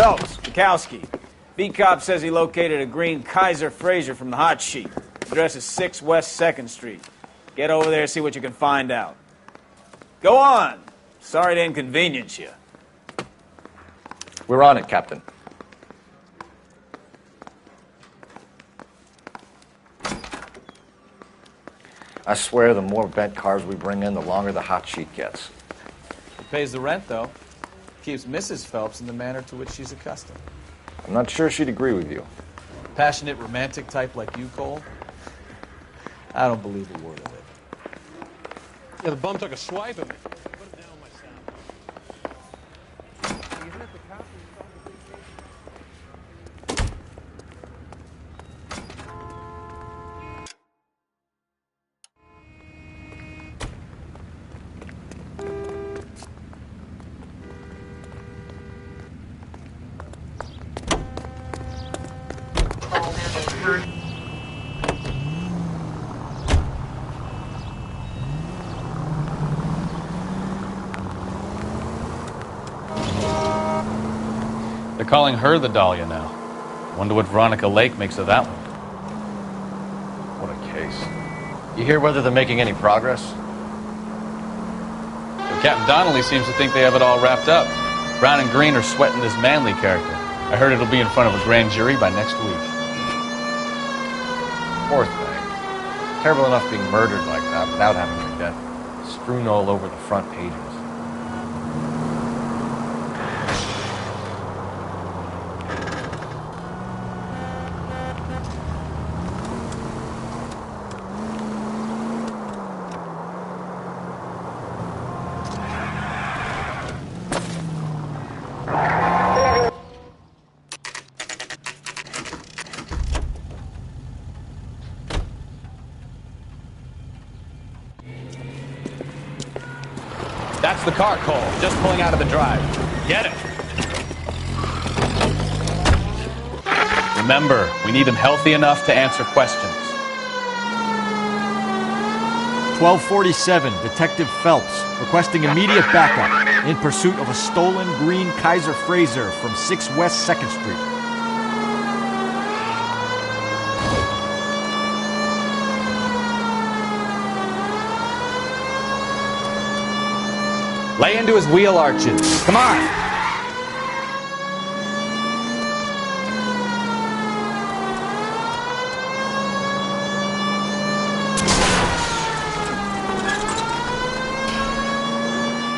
Phelps, Bukowski. B-Cop says he located a green Kaiser Fraser from the hot sheet. Address is 6 West 2nd Street. Get over there, see what you can find out. Go on. Sorry to inconvenience you. We're on it, Captain. I swear the more bent cars we bring in, the longer the hot sheet gets. It pays the rent, though. Keeps Mrs. Phelps in the manner to which she's accustomed. I'm not sure she'd agree with you. Passionate, romantic type like you, Cole? I don't believe a word of it. Yeah, the bum took a swipe at me. They're calling her the Dahlia now. Wonder what Veronica Lake makes of that one. What a case. You hear whether they're making any progress? Well, Captain Donnelly seems to think they have it all wrapped up. Brown and Green are sweating this Manley character. I heard it'll be in front of a grand jury by next week. Poor thing. Terrible enough being murdered like that without having her death strewn all over the front pages. That's the car, Cole. Just pulling out of the drive. Get it. Remember, we need them healthy enough to answer questions. 1247, Detective Phelps, requesting immediate backup in pursuit of a stolen green Kaiser Fraser from 6 West 2nd Street. Lay into his wheel arches. Come on.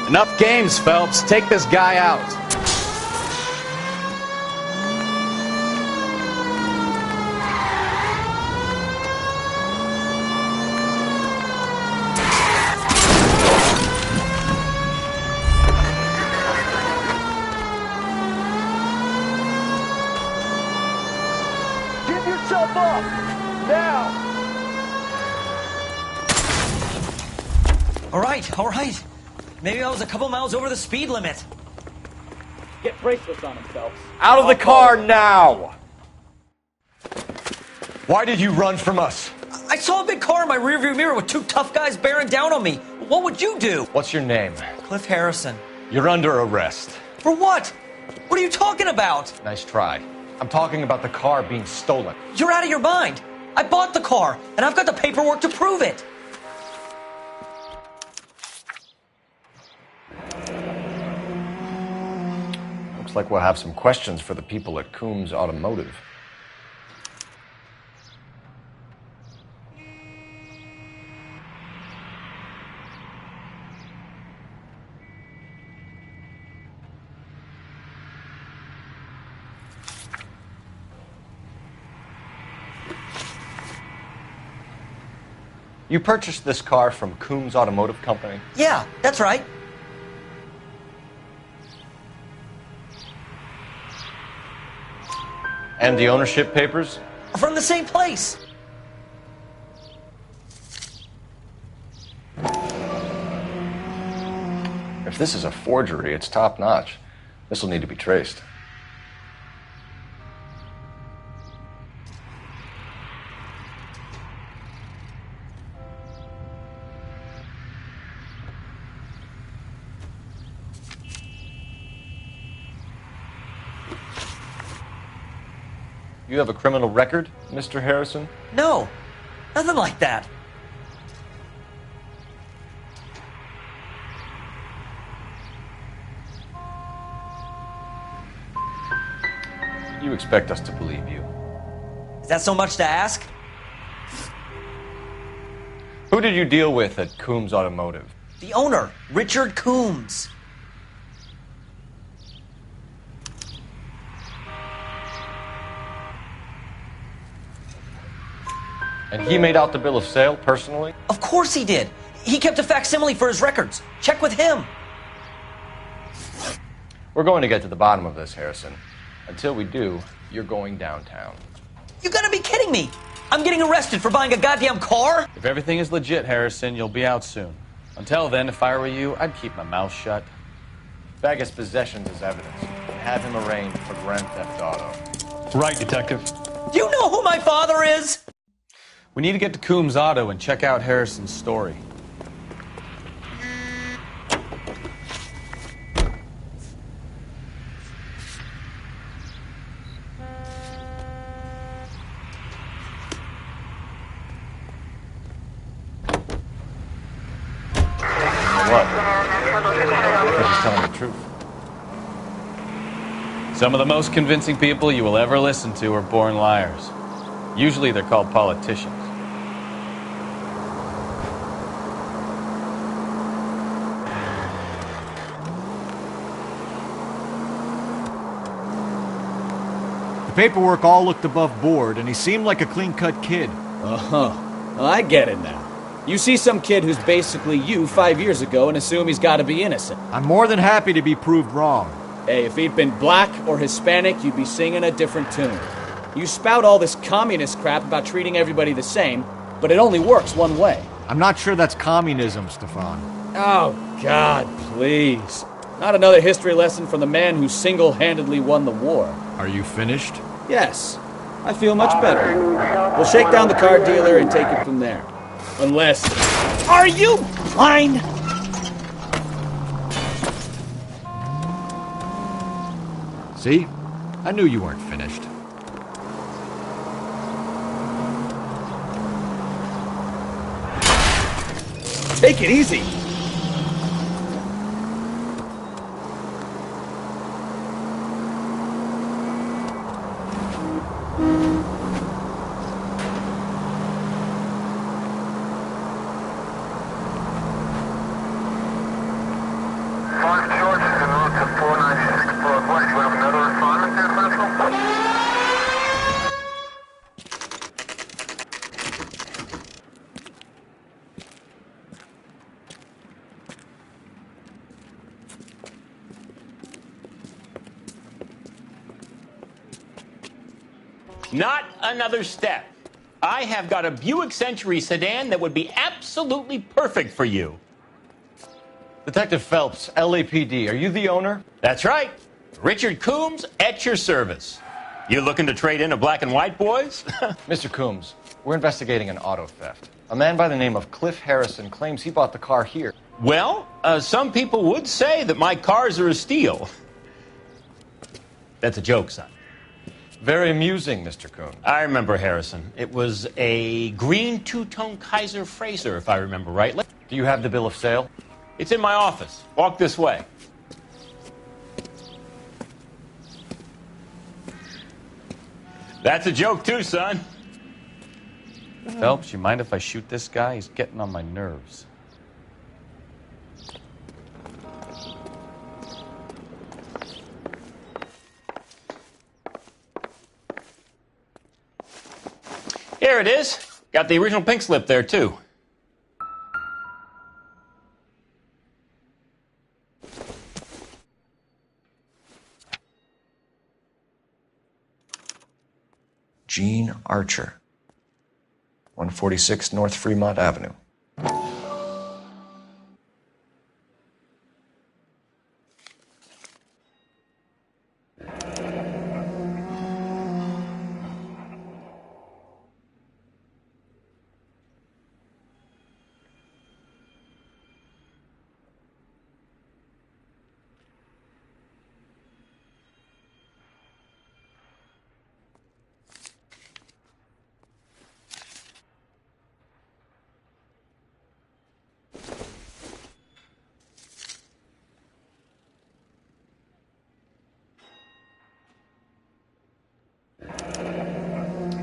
Enough games, Phelps. Take this guy out. Give yourself up! Now! All right. Maybe I was a couple miles over the speed limit. Get bracelets on him, Phelps. Out of the car now! Why did you run from us? I saw a big car in my rearview mirror with 2 tough guys bearing down on me. What would you do? What's your name? Cliff Harrison. You're under arrest. For what? What are you talking about? Nice try. I'm talking about the car being stolen. You're out of your mind. I bought the car, and I've got the paperwork to prove it. Looks like we'll have some questions for the people at Coombs Automotive. You purchased this car from Coombs Automotive Company? Yeah, that's right. And the ownership papers? From the same place. If this is a forgery, it's top-notch. This will need to be traced. You have a criminal record, Mr. Harrison? No, nothing like that. You expect us to believe you. Is that so much to ask? Who did you deal with at Coombs Automotive? The owner, Richard Coombs. And he made out the bill of sale personally? Of course he did. He kept a facsimile for his records. Check with him. We're going to get to the bottom of this, Harrison. Until we do, you're going downtown. You gotta be kidding me. I'm getting arrested for buying a goddamn car? If everything is legit, Harrison, you'll be out soon. Until then, if I were you, I'd keep my mouth shut. Bag his possessions as evidence and have him arraigned for grand theft auto. Right, Detective. Do you know who my father is? We need to get to Coombs Auto and check out Harrison's story. What? Because he's telling the truth. Some of the most convincing people you will ever listen to are born liars. Usually they're called politicians. The paperwork all looked above board, and he seemed like a clean-cut kid. Oh, well, I get it now. You see some kid who's basically you 5 years ago and assume he's got to be innocent. I'm more than happy to be proved wrong. Hey, if he'd been black or Hispanic, you'd be singing a different tune. You spout all this communist crap about treating everybody the same, but it only works one way. I'm not sure that's communism, Stefan. Oh, God, please. Not another history lesson from the man who single-handedly won the war. Are you finished? Yes, I feel much better. We'll shake down the car dealer and take it from there. Unless... Are you blind? See? I knew you weren't finished. Take it easy. Not another step. I have got a Buick Century sedan that would be absolutely perfect for you. Detective Phelps, LAPD, are you the owner? That's right. Richard Coombs at your service. You looking to trade in a black and white, boys? Mr. Coombs, we're investigating an auto theft. A man by the name of Cliff Harrison claims he bought the car here. Well, some people would say that my cars are a steal. That's a joke, son. Very amusing, Mr. Coombs. I remember Harrison. It was a green two-tone Kaiser Frazer, if I remember rightly. Do you have the bill of sale? It's in my office. Walk this way. That's a joke too, son. Phelps, you mind if I shoot this guy? He's getting on my nerves. Here it is. Got the original pink slip there, too. Gene Archer, 146 North Fremont Avenue.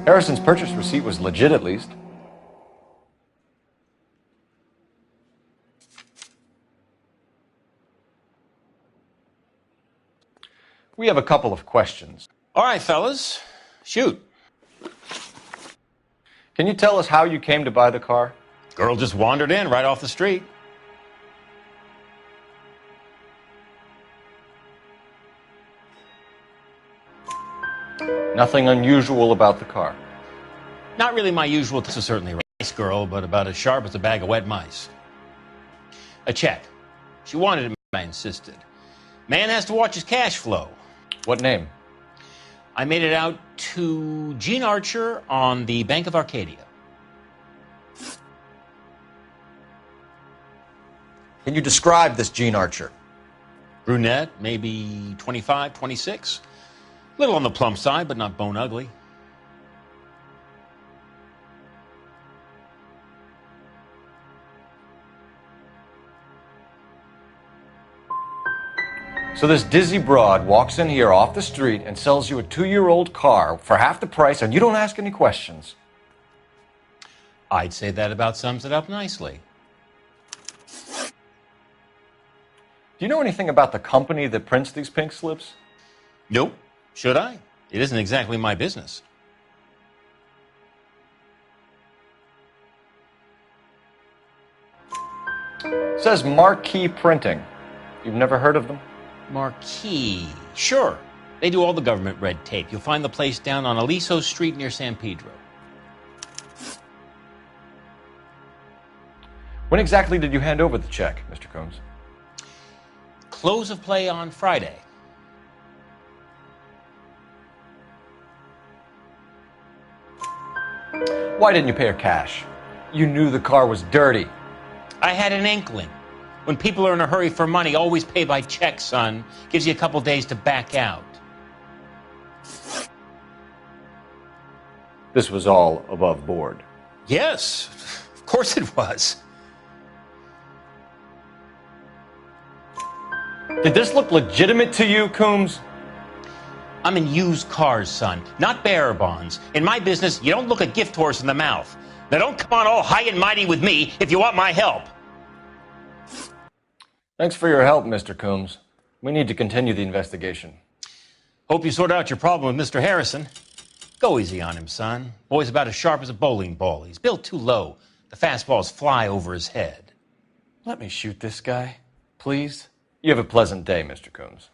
Harrison's purchase receipt was legit, at least. We have a couple of questions. All right, fellas, shoot. Can you tell us how you came to buy the car? Girl just wandered in right off the street. Nothing unusual about the car. Not really my usual. This is certainly a nice girl, but about as sharp as a bag of wet mice. A check. She wanted it, I insisted. Man has to watch his cash flow. What name? I made it out to Gene Archer on the Bank of Arcadia. Can you describe this Gene Archer? Brunette, maybe 25, 26. Little on the plump side, but not bone ugly. So this dizzy broad walks in here off the street and sells you a 2-year-old car for half the price, and you don't ask any questions. I'd say that about sums it up nicely. Do you know anything about the company that prints these pink slips? Nope. Should I? It isn't exactly my business. It says Marquee Printing. You've never heard of them? Marquee. Sure. They do all the government red tape. You'll find the place down on Aliso Street near San Pedro. When exactly did you hand over the check, Mr. Combs? Close of play on Friday. Why didn't you pay her cash? You knew the car was dirty. I had an inkling. When people are in a hurry for money, always pay by check, son. Gives you a couple days to back out. This was all above board. Yes, of course it was. Did this look legitimate to you, Coombs? I'm in used cars, son, not bearer bonds. In my business, you don't look a gift horse in the mouth. Now don't come on all high and mighty with me if you want my help. Thanks for your help, Mr. Coombs. We need to continue the investigation. Hope you sort out your problem with Mr. Harrison. Go easy on him, son. Boy's about as sharp as a bowling ball. He's built too low. The fastballs fly over his head. Let me shoot this guy, please. You have a pleasant day, Mr. Coombs.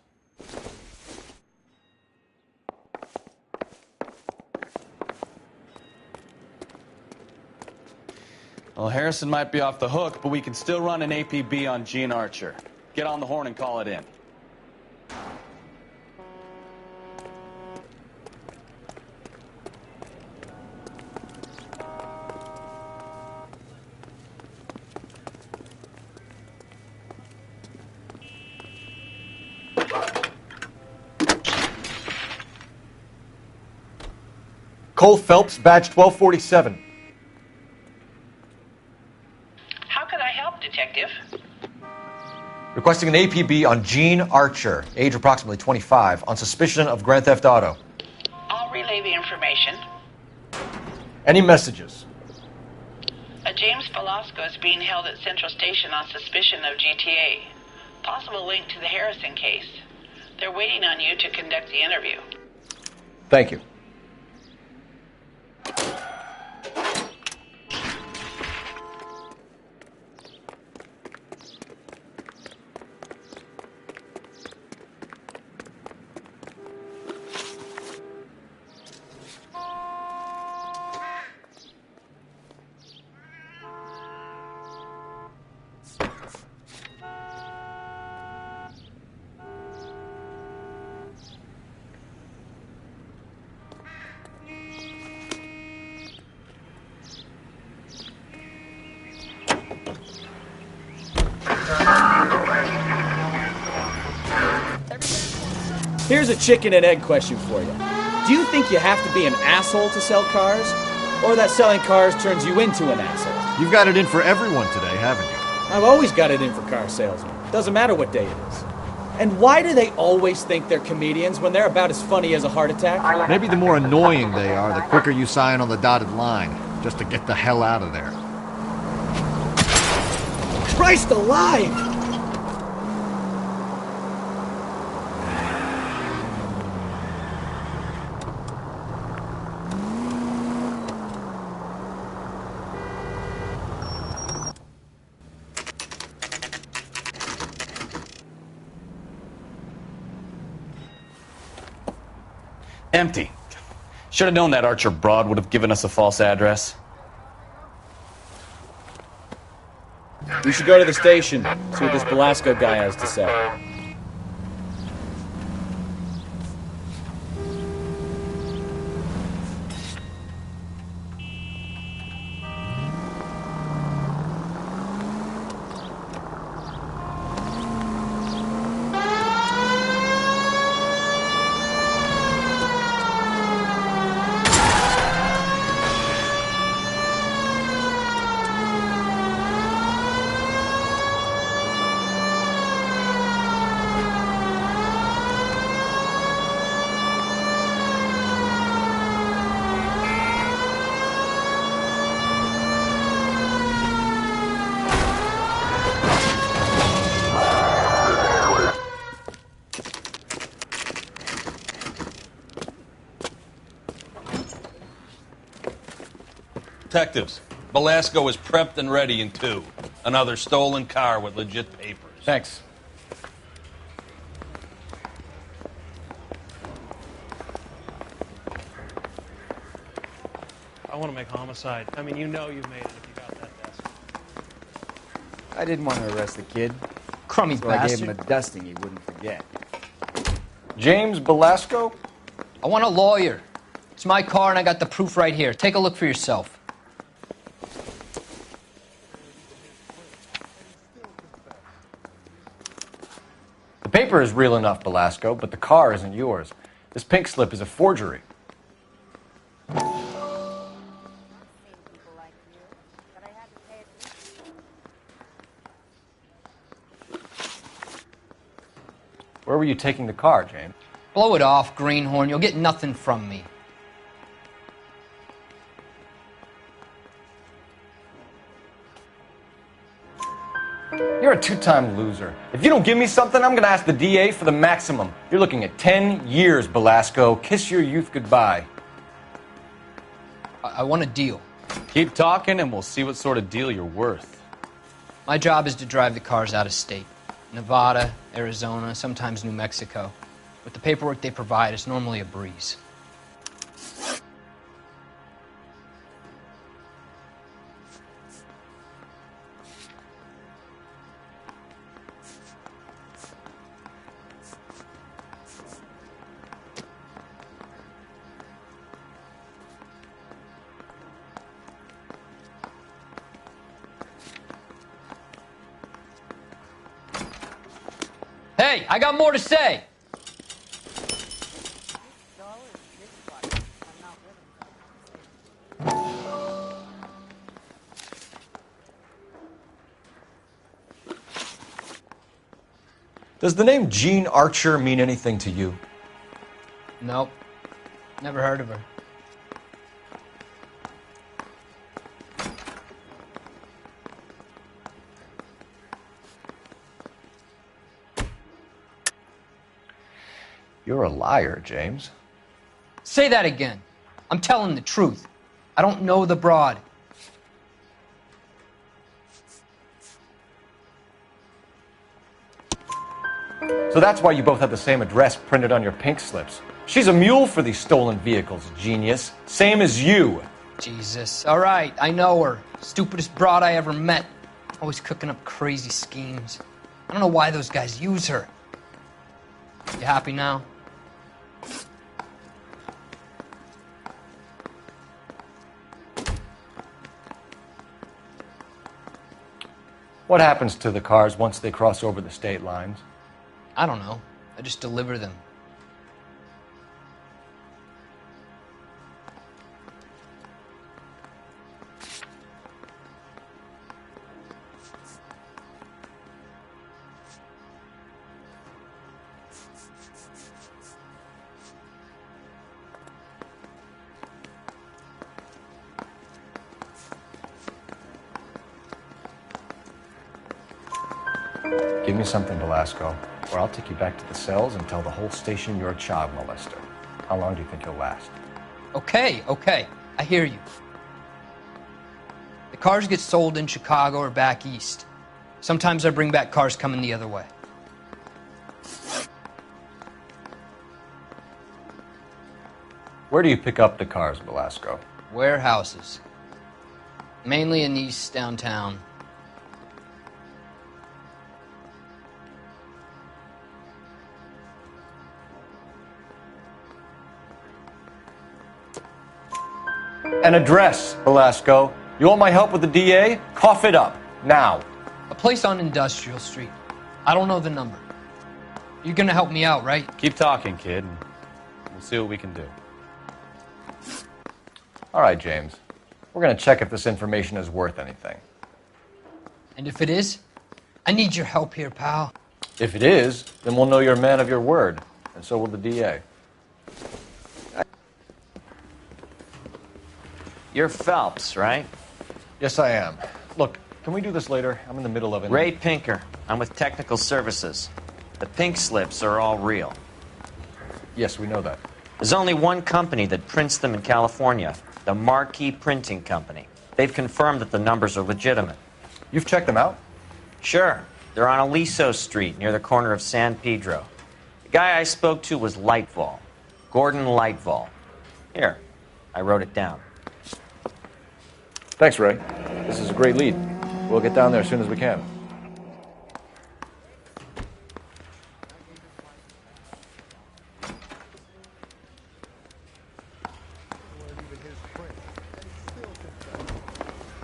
Well, Harrison might be off the hook, but we can still run an APB on Gene Archer. Get on the horn and call it in. Cole Phelps, badge 1247. How can I help, Detective? Requesting an APB on Gene Archer, age approximately 25, on suspicion of Grand Theft Auto. I'll relay the information. Any messages? A James Velasco is being held at Central Station on suspicion of GTA. Possible link to the Harrison case. They're waiting on you to conduct the interview. Thank you. Here's a chicken and egg question for you. Do you think you have to be an asshole to sell cars? Or that selling cars turns you into an asshole? You've got it in for everyone today, haven't you? I've always got it in for car salesmen. Doesn't matter what day it is. And why do they always think they're comedians when they're about as funny as a heart attack? Maybe the more annoying they are, the quicker you sign on the dotted line, just to get the hell out of there. Christ alive! Empty. Should have known that Archer broad would have given us a false address. We should go to the station, see what this Belasco guy has to say. Detectives, Belasco is prepped and ready in 2. Another stolen car with legit papers. Thanks. I want to make homicide. I mean, you know you've made it if you got that desk. I didn't want to arrest the kid. Crummy So I gave bastard. him a dusting he wouldn't forget. James Belasco? I want a lawyer. It's my car and I got the proof right here. Take a look for yourself. The paper is real enough, Belasco, but the car isn't yours. This pink slip is a forgery. Where were you taking the car, James? Blow it off, greenhorn. You'll get nothing from me. You're a two-time loser. If you don't give me something, I'm going to ask the DA for the maximum. You're looking at 10 years, Belasco. Kiss your youth goodbye. I want a deal. Keep talking and we'll see what sort of deal you're worth. My job is to drive the cars out of state. Nevada, Arizona, sometimes New Mexico. With the paperwork they provide, it's normally a breeze. Hey, I got more to say. Does the name Jean Archer mean anything to you? Nope. Never heard of her. You're a liar, James. Say that again. I'm telling the truth. I don't know the broad. So that's why you both have the same address printed on your pink slips. She's a mule for these stolen vehicles, genius. Same as you. Jesus. All right, I know her. Stupidest broad I ever met. Always cooking up crazy schemes. I don't know why those guys use her. You happy now? What happens to the cars once they cross over the state lines? I don't know. I just deliver them. Give me something, Velasco, or I'll take you back to the cells and tell the whole station you're a child molester. How long do you think you'll last? Okay. I hear you. The cars get sold in Chicago or back east. Sometimes I bring back cars coming the other way. Where do you pick up the cars, Velasco? Warehouses. Mainly in East downtown. An address, Velasco. You want my help with the DA? Cough it up, now. A place on Industrial Street. I don't know the number. You're gonna help me out, right? Keep talking, kid, and we'll see what we can do. All right, James. We're going to check if this information is worth anything. And if it is, I need your help here, pal. If it is, then we'll know you're a man of your word, and so will the DA. You're Phelps, right? Yes, I am. Look, can we do this later? I'm in the middle of it. Ray Pinker. I'm with Technical Services. The pink slips are all real. Yes, we know that. There's only one company that prints them in California, the Marquee Printing Company. They've confirmed that the numbers are legitimate. You've checked them out? Sure. They're on Aliso Street, near the corner of San Pedro. The guy I spoke to was Lightval. Gordon Lightval. Here, I wrote it down. Thanks, Ray. This is a great lead. We'll get down there as soon as we can.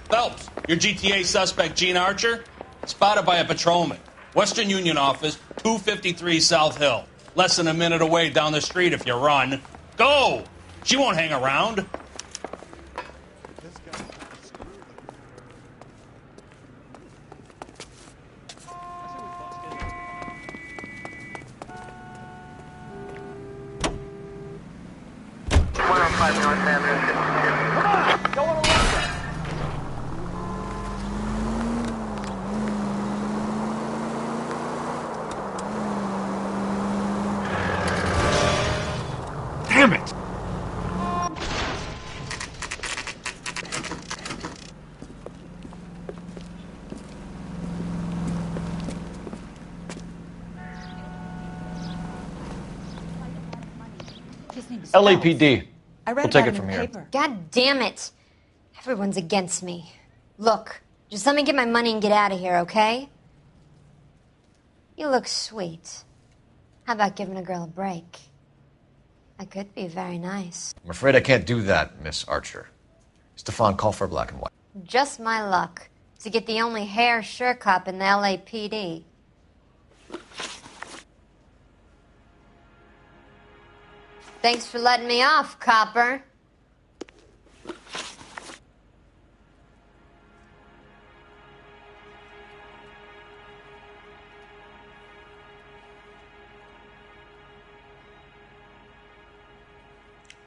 Phelps, your GTA suspect, Gene Archer, spotted by a patrolman. Western Union office, 253 South Hill. Less than a minute away down the street if you run. Go! She won't hang around. Damn it! LAPD. I read We'll take about it from in the here. paper. God damn it. Everyone's against me. Look, just let me get my money and get out of here, okay? You look sweet. How about giving a girl a break? I could be very nice. I'm afraid I can't do that, Miss Archer. Stefan, call for black and white. Just my luck to get the only hair sure cop in the LAPD. Thanks for letting me off, copper.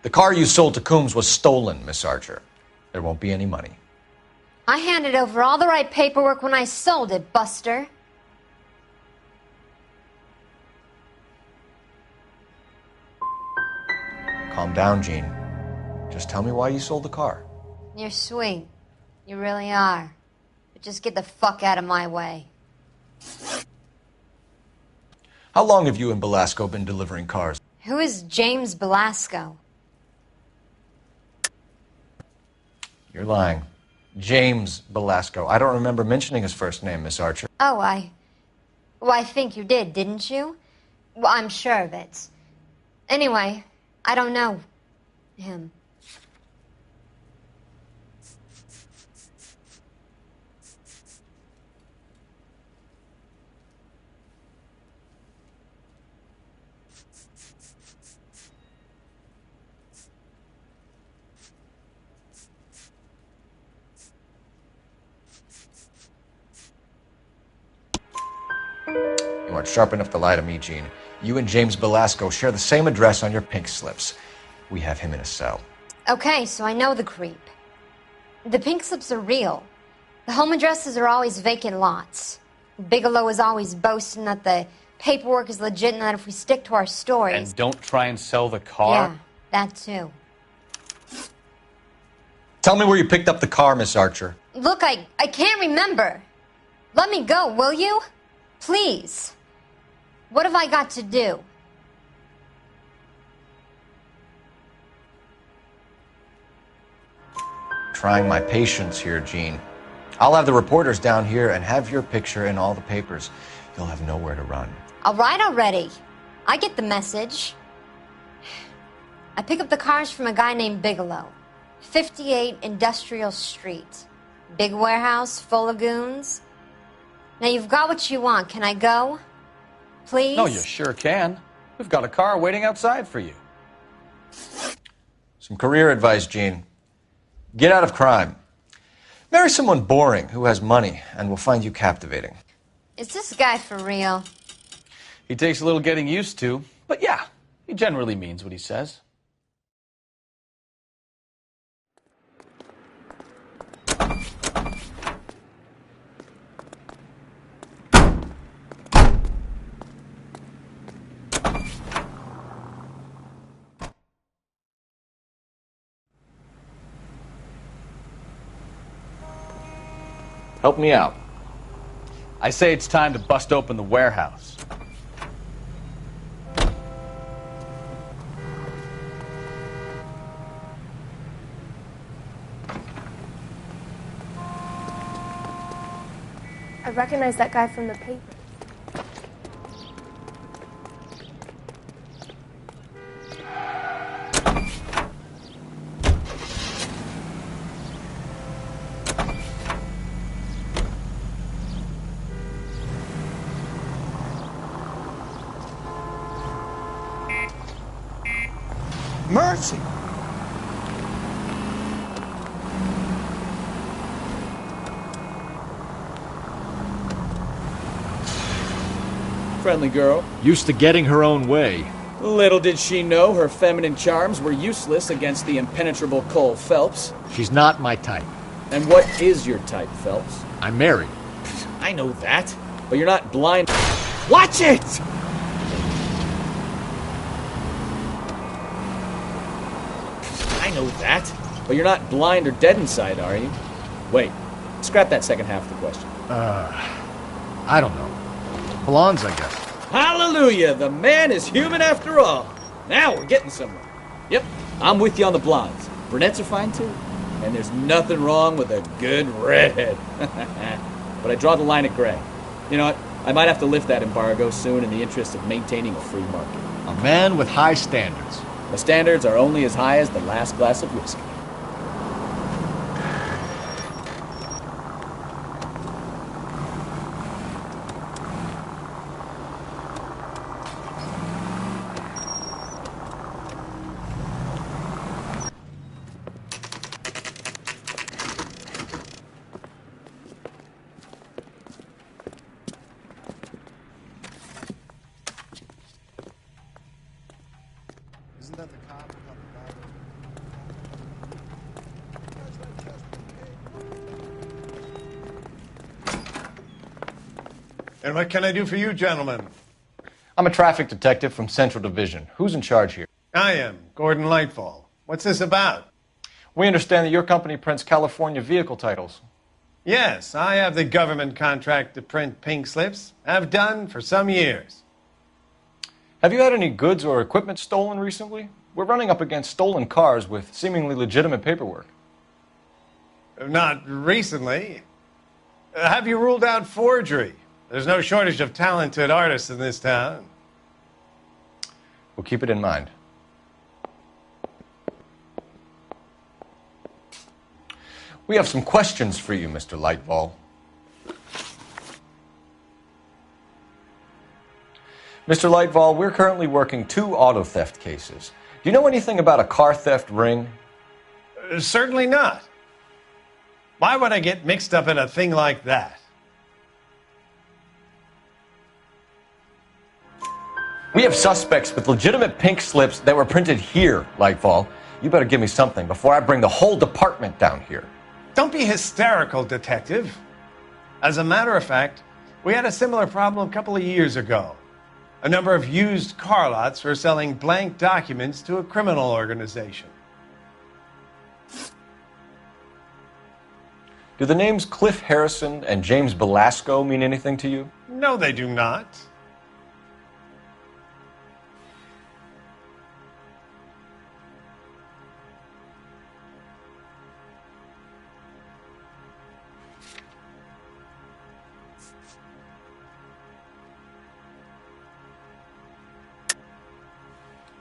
The car you sold to Coombs was stolen, Miss Archer. There won't be any money. I handed over all the right paperwork when I sold it, Buster. Calm down, Gene. Just tell me why you sold the car. You're sweet. You really are. But just get the fuck out of my way. How long have you and Belasco been delivering cars? Who is James Belasco? You're lying. James Belasco. I don't remember mentioning his first name, Miss Archer. Oh, I think you did, didn't you? Well, I'm sure of it. Anyway, I don't know him. You aren't sharp enough to lie to me, Gene. You and James Belasco share the same address on your pink slips. We have him in a cell. Okay, so I know the creep. The pink slips are real. The home addresses are always vacant lots. Bigelow is always boasting that the paperwork is legit and that if we stick to our stories... And don't try and sell the car? Yeah, that too. Tell me where you picked up the car, Miss Archer. Look, I can't remember. Let me go, will you? Please. What have I got to do? Trying my patience here, Jean. I'll have the reporters down here and have your picture in all the papers. You'll have nowhere to run. All right already. I get the message. I pick up the cars from a guy named Bigelow. 58 Industrial Street. Big warehouse, full of goons. Now you've got what you want. Can I go? Please? No, you sure can. We've got a car waiting outside for you. Some career advice, Jean. Get out of crime. Marry someone boring who has money and will find you captivating. Is this guy for real? He takes a little getting used to, but yeah, he generally means what he says. Help me out. I say it's time to bust open the warehouse. I recognize that guy from the paper. Mercy! Friendly girl. Used to getting her own way. Little did she know her feminine charms were useless against the impenetrable Cole Phelps. She's not my type. And what is your type, Phelps? I'm married. I know that, but you're not blind. Watch it! I know that, but you're not blind or dead inside, are you? Wait, scrap that second half of the question. I don't know. Blondes, I guess. Hallelujah! The man is human after all. Now we're getting somewhere. Yep, I'm with you on the blondes. Brunettes are fine too. And there's nothing wrong with a good redhead. But I draw the line at gray. You know what? I might have to lift that embargo soon in the interest of maintaining a free market. A man with high standards. The standards are only as high as the last glass of whiskey. Isn't that the cop who got the guy? And what can I do for you, gentlemen? I'm a traffic detective from Central Division. Who's in charge here? I am, Gordon Lightfall. What's this about? We understand that your company prints California vehicle titles. Yes, I have the government contract to print pink slips. Have done for some years. Have you had any goods or equipment stolen recently? We're running up against stolen cars with seemingly legitimate paperwork. Not recently. Have you ruled out forgery? There's no shortage of talented artists in this town. We'll keep it in mind. We have some questions for you, Mr. Lightfall. Mr. Lightfall, we're currently working 2 auto theft cases. Do you know anything about a car theft ring? Certainly not. Why would I get mixed up in a thing like that? We have suspects with legitimate pink slips that were printed here, Lightfall. You better give me something before I bring the whole department down here. Don't be hysterical, detective. As a matter of fact, We had a similar problem a couple of years ago. A number of used car lots were selling blank documents to a criminal organization. Do the names Cliff Harrison and James Belasco mean anything to you? No, they do not.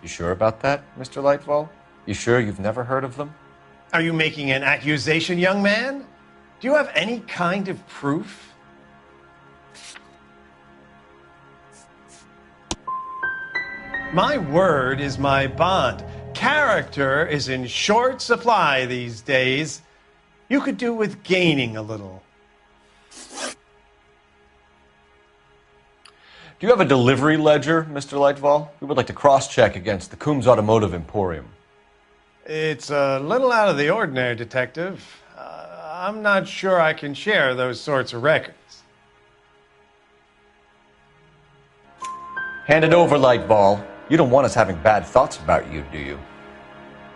You sure about that, Mr. Lightfall? You sure you've never heard of them? Are you making an accusation, young man? Do you have any kind of proof? My word is my bond. Character is in short supply these days. You could do with gaining a little. Do you have a delivery ledger, Mr. Lightfall? We would like to cross-check against the Coombs Automotive Emporium. It's a little out of the ordinary, Detective. I'm not sure I can share those sorts of records. Hand it over, Lightball. You don't want us having bad thoughts about you, do you?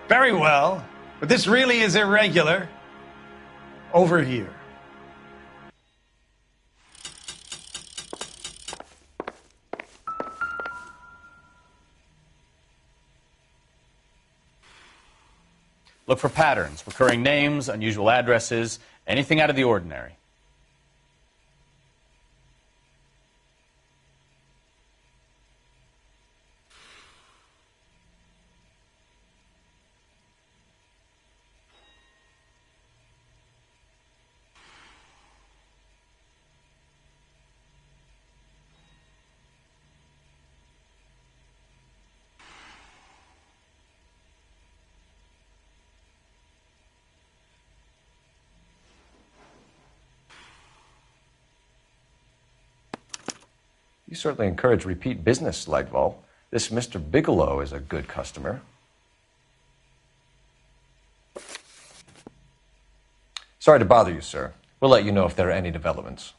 Very well, but this really is irregular. Over here. Look for patterns, recurring names, unusual addresses, anything out of the ordinary. You certainly encourage repeat business, Lightball. This Mr. Bigelow is a good customer. Sorry to bother you, sir. We'll let you know if there are any developments.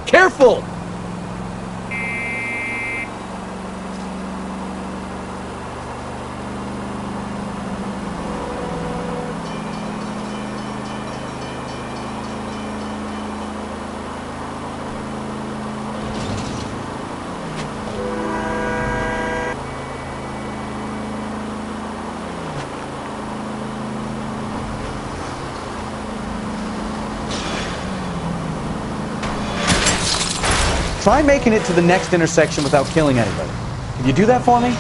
Careful! Try making it to the next intersection without killing anybody. Can you do that for me?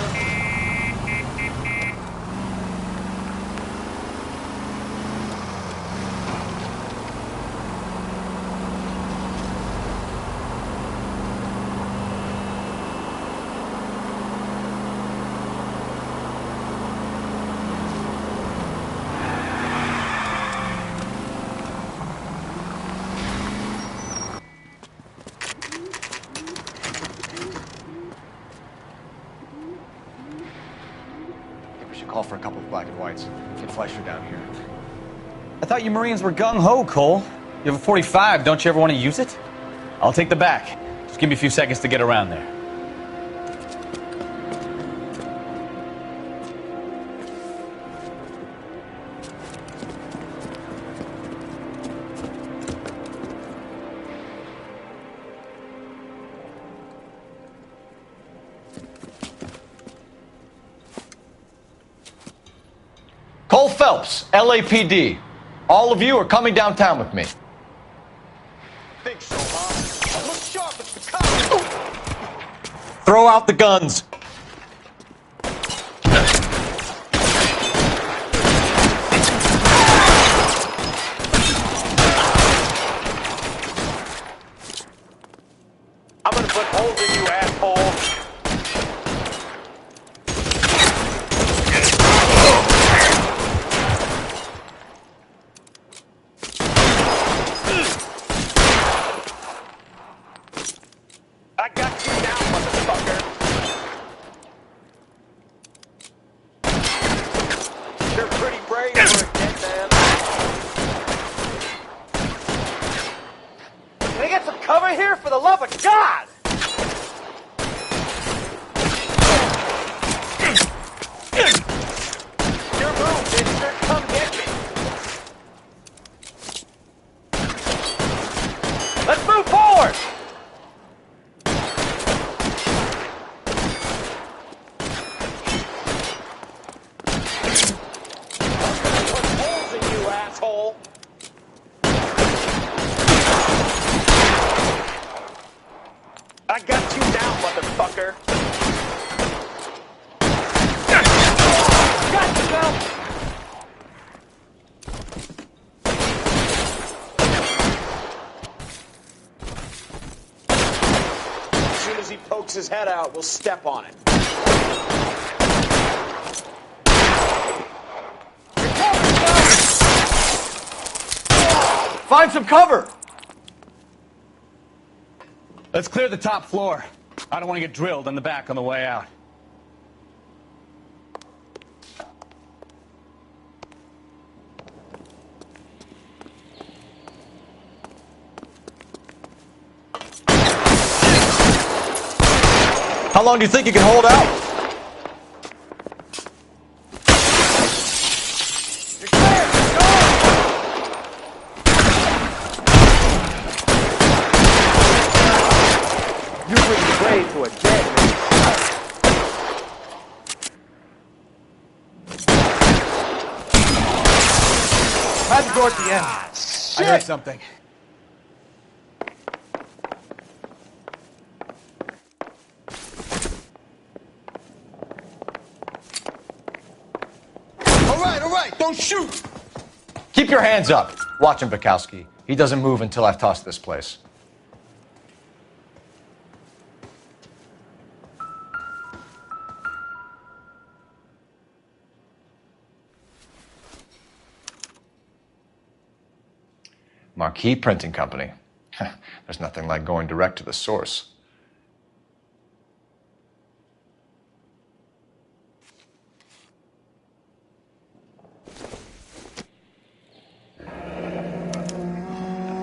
Call for a couple of black and whites. Get Fleischer down here. I thought you Marines were gung-ho, Cole. You have a 45. Don't you ever want to use it? I'll take the back. Just give me a few seconds to get around there. Cole Phelps, LAPD. All of you are coming downtown with me. Think so, huh? Look sharp, it's the cops. Throw out the guns. I'm gonna put holes in you, asshole. I got you down, motherfucker. You're pretty brave for a dead man. Can I get some cover here, for the love of God? Your move, mister. Come get me. Let's move forward. Asshole. I got you down, motherfucker. Got you now. As soon as he pokes his head out, we'll step on it. Find some cover! Let's clear the top floor. I don't want to get drilled in the back on the way out. How long do you think you can hold out? You wouldn't pray to a dead man. How'd the door at the end? I heard something. All right, don't shoot. Keep your hands up. Watch him, Bukowski. He doesn't move until I've tossed this place. Marquee Printing Company. There's nothing like going direct to the source.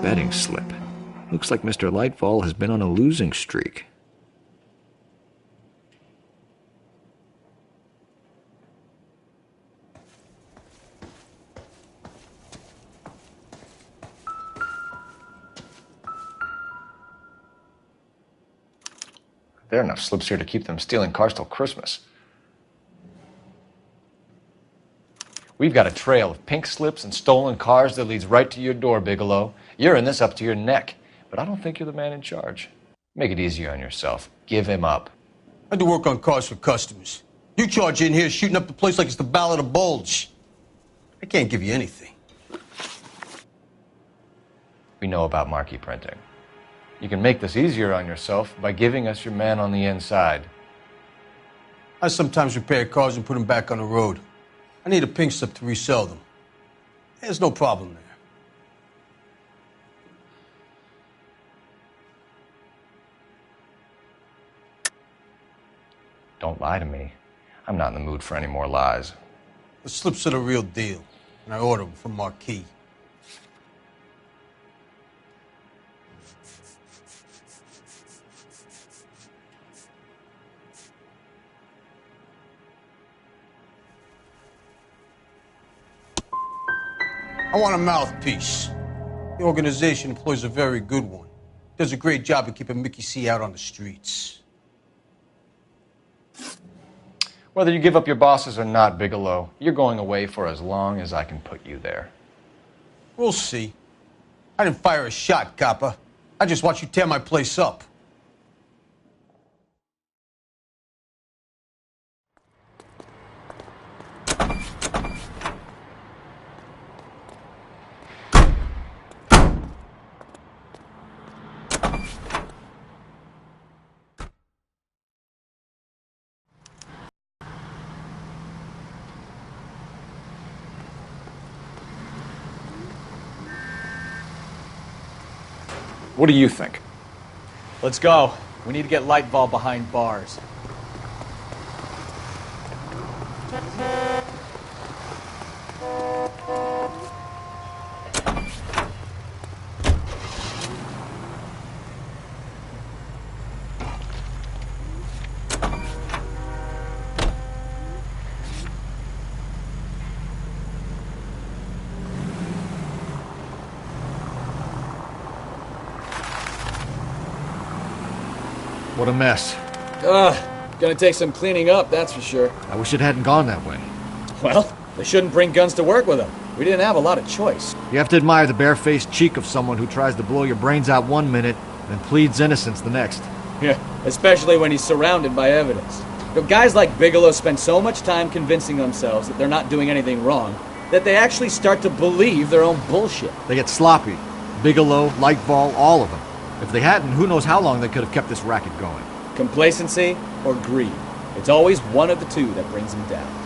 Betting slip. Looks like Mr. Lightfall has been on a losing streak. There are enough slips here to keep them stealing cars till Christmas. We've got a trail of pink slips and stolen cars that leads right to your door, Bigelow. You're in this up to your neck, but I don't think you're the man in charge. Make it easier on yourself. Give him up. I do work on cars for customers. You charge in here shooting up the place like it's the Ballad of Bulge. I can't give you anything. We know about marquee printing. You can make this easier on yourself by giving us your man on the inside. I sometimes repair cars and put them back on the road. I need a pink slip to resell them. There's no problem there. Don't lie to me. I'm not in the mood for any more lies. The slips are the real deal, and I order them from Marquis. I want a mouthpiece. The organization employs a very good one. Does a great job of keeping Mickey C out on the streets. Whether you give up your bosses or not, Bigelow, you're going away for as long as I can put you there. We'll see. I didn't fire a shot, copper. I just watched you tear my place up. What do you think? Let's go. We need to get Lightball behind bars. What a mess. Gonna take some cleaning up, that's for sure. I wish it hadn't gone that way. Well, they shouldn't bring guns to work with them. We didn't have a lot of choice. You have to admire the barefaced cheek of someone who tries to blow your brains out one minute and pleads innocence the next. Yeah, especially when he's surrounded by evidence. You know, guys like Bigelow spend so much time convincing themselves that they're not doing anything wrong that they actually start to believe their own bullshit. They get sloppy. Bigelow, Lightball, all of them. If they hadn't, who knows how long they could have kept this racket going. Complacency or greed. It's always one of the two that brings them down.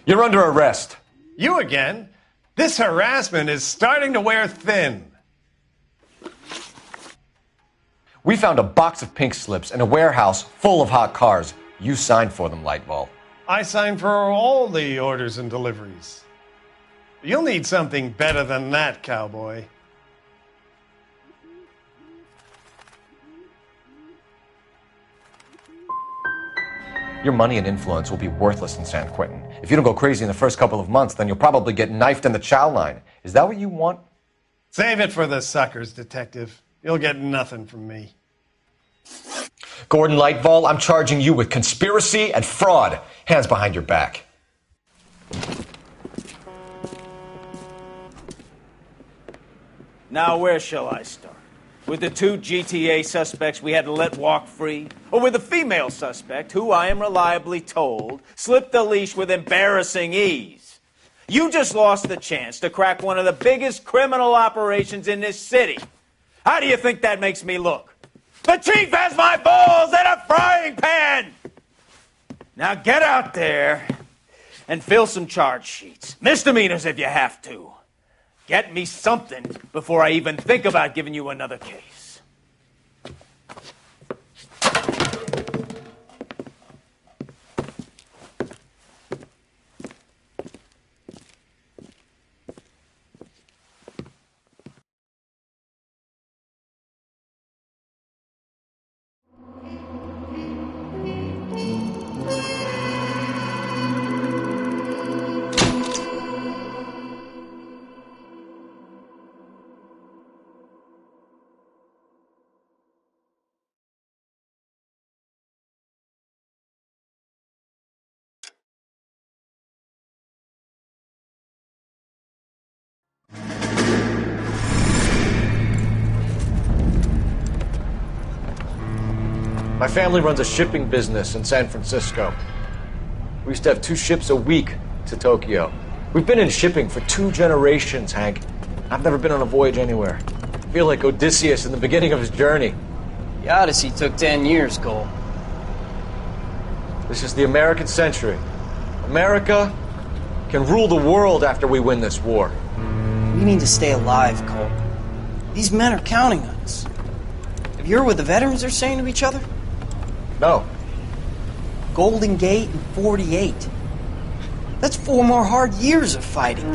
You're under arrest. You again? This harassment is starting to wear thin. We found a box of pink slips in a warehouse full of hot cars. You signed for them, Lightball. I signed for all the orders and deliveries. You'll need something better than that, cowboy. Your money and influence will be worthless in San Quentin. If you don't go crazy in the first couple of months, then you'll probably get knifed in the chow line. Is that what you want? Save it for the suckers, Detective. You'll get nothing from me. Gordon Lightball, I'm charging you with conspiracy and fraud. Hands behind your back. Now, where shall I start? With the two GTA suspects we had to let walk free? Or with the female suspect, who I am reliably told slipped the leash with embarrassing ease? You just lost the chance to crack one of the biggest criminal operations in this city. How do you think that makes me look? The chief has my balls in a frying pan! Now get out there and fill some charge sheets. Misdemeanors if you have to. Get me something before I even think about giving you another case. My family runs a shipping business in San Francisco. We used to have 2 ships a week to Tokyo. We've been in shipping for 2 generations, Hank. I've never been on a voyage anywhere. I feel like Odysseus in the beginning of his journey. The Odyssey took 10 years, Cole. This is the American century. America can rule the world after we win this war. We need to stay alive, Cole. These men are counting on us. Have you heard what the veterans are saying to each other? No. Golden Gate and 48. That's 4 more hard years of fighting.